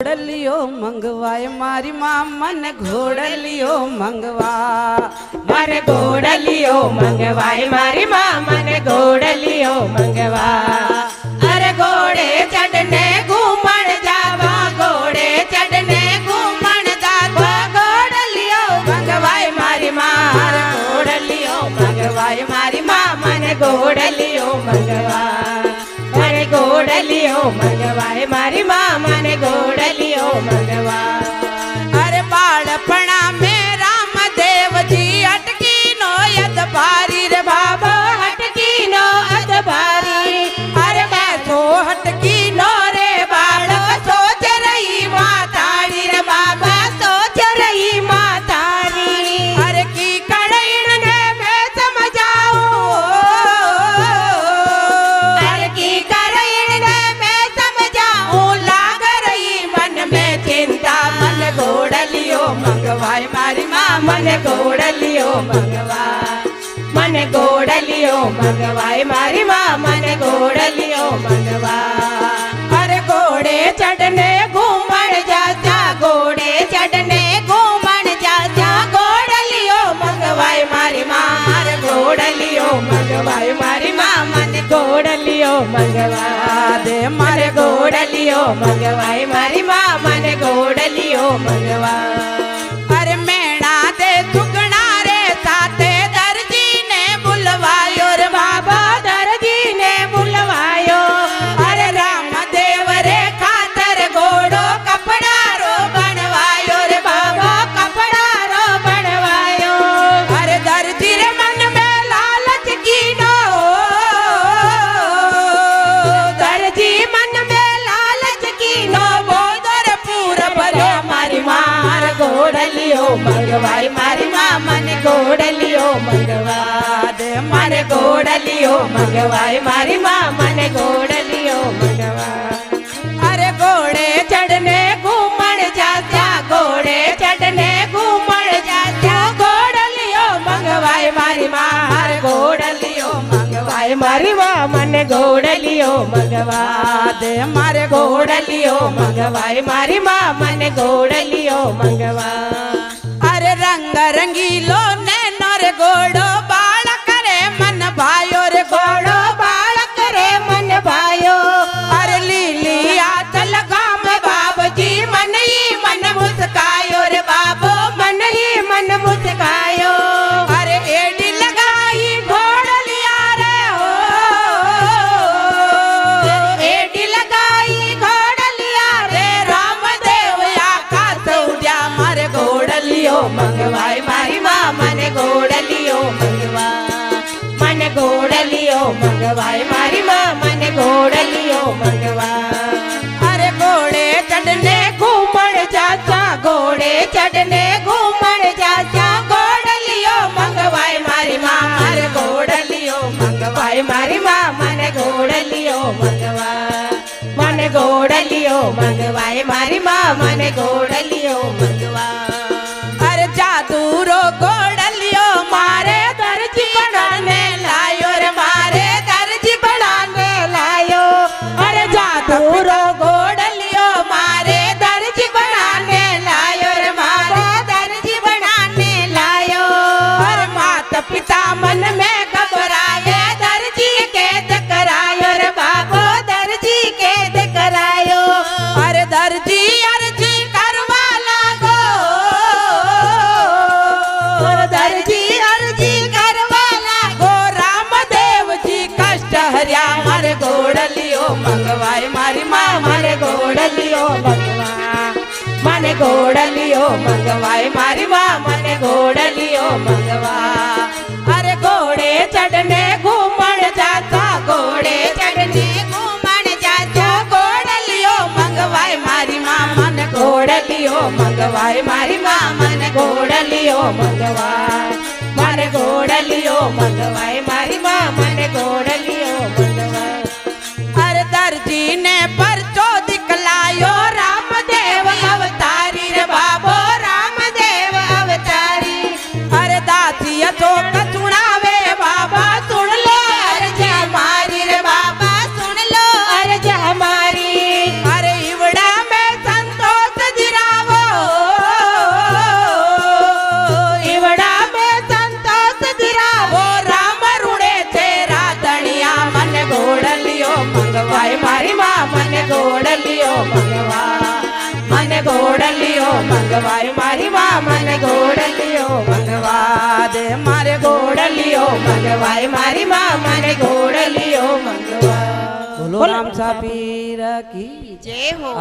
घोड़लियो मंगवाए मारी माँ मन घोड़लियो मंगवा मारे घोड़लियो मंगवाए मारी माँ मन घोड़लियो मंगवा। अरे घोड़े चढ़ने घूमण जावा घोड़े चढ़ने घूमण जावा घोड़लियो मंगवाए मारी माँ घोड़लियो मंगवाए मारी माँ मन घोड़लियो मंगवा। मारे घोड़लियो मंगवाए मारी माँ मन घोड़लियो मंगवा। अरे बालपणा में राम देव जी अटकी नो यद भारी रे बाबा हटकी नो अद भारी। अरे मैं तो हटकी नो रे बालक सोच रही माताड़ी रे बाबा सोच रही मातारी। अरे की कड़ैन ने मैं समझाऊं अरे की कड़ैन ने मैं समझाऊं लाग रही मन में चिंता। मन घोड़लियो मंगवाए मारी माँ मन घोड़लियो मंगवा। मन घोड़लियो मंगवाए मारी माँ मन घोड़लियो मंगवा। अरे घोड़े चढ़ने घूमण जाचा घोड़े चढ़ने घूमण जाचा घोड़लियो मंगवाए मारी माँ घोड़लियो मंगवाए मारी माँ मन घोड़लियो मंगवा दे मारे घोड़लियो मंगवाए मारी माँ मन घोड़लियो मंगवा। अरे मेणा दे सुगना रे साथे दर्जी ने बुलवायो रे बाबा दर्जी ने बुलवायो। अरे राम देव रे खातर घोड़ो कपड़ा रो बनवायो रे बाबा कपड़ा रो बनवायो। अरे दर्जी रे मन में लालच की नो दर्जी मन में लालच की नो बोदर पूर भरो मारी मार घोड़लियो मंगवाई मारी माँ मन घोड़लियो मंगवा दे मन घोड़लियो मंगवाई मारी माँ मन घोड़लियो मंगवा। अरे घोड़े चढ़ने घूमण जाचा घोड़े चढ़ने घूमण जाचा घोड़लियो मंगवाई मारी माँ घोड़लियो मंगवाई मारी माँ मन घोड़लियो मंगवा दे मारे घोड़लियो मंगवाई मारी माँ मन घोड़लियो मंगवा। अरे रंग रंगीलो नैनो रे घोड़ो बाल करे मन भायो रे घोड़ो बाल करे मन भायो। अरे लीली आतल गाम बाबू जी मन ही मन मुस्कायो रे बाबू मन ही मन मुस्कायो। अरे एडी लगाई घोड़लिया रे हो एडी लगाई घोड़लिया रे राम देव आकाश उड्या मारे घोड़लियो मंगवाई मारी माँ मन घोड़लियो मंगवा। मन घोड़लियो मंगवाई मारी माँ मन घोड़लियो मंगवा। अरे घोड़े चढ़ने घूमण जाचा घोड़े चढ़ने घूमण जाचा घोड़लियो मंगवाई मारी माँ अरे घोड़लियो मंगवाई मारी माँ मन घोड़लियो मंगवा। मन घोड़लियो मंगवाई मारी माँ मन घोड़लियो मंगवा। अरे जादू रो घोड़लियो मारे दर्जी बनाने लायो रे मारे दर्जी बनाने लायो। अरे जादू रो घोड़लियो मारे दर्जी बनाने लायो रे मारे दर्जी बनाने लायो। अरे माता पिता मन में घबराए दर्जी कैद करायो रे बाबू दर्जी कैद करायो। अरे दर्जी अर्जी करवा लागो दर्जी अर्जी करवा लागो रामदेव जी कष्ट हरिया मारे घोड़लियो मंगवाए मारी माँ मारे घोड़लियो मंगवा। मन घोड़लियो मंगवाए मारी माँ मन घोड़लियो मंगवा। अरे घोड़े चढ़ने घूमण जाता घोड़े चढ़ने घूमण जाता घोड़लियो मंगवाए मारी माँ मन घोड़लियो मंगवाए मारी माँ मन घोड़लियो मंगवा। मारे घोड़लियो मंगवाए मारी माँ मन घोड़लियो मंगवा। अरे दर्जी ने परचो दिखलायो रामदेव अवतारी रे बाबो रामदेव अवतारी। अरे दासी तो सुनावे बाबा सुन लो अर्ज हमारी रे बाबा सुन लो अर्ज हमारी। अरे इवड़ा में संतो મંગવાય મારી માં મને ઘોડલીઓ મંગવા દે મારે ઘોડલીઓ મંગવાય મારી માં મને ઘોડલીઓ મંગવા બોલો રામ સાપીર કી જય હો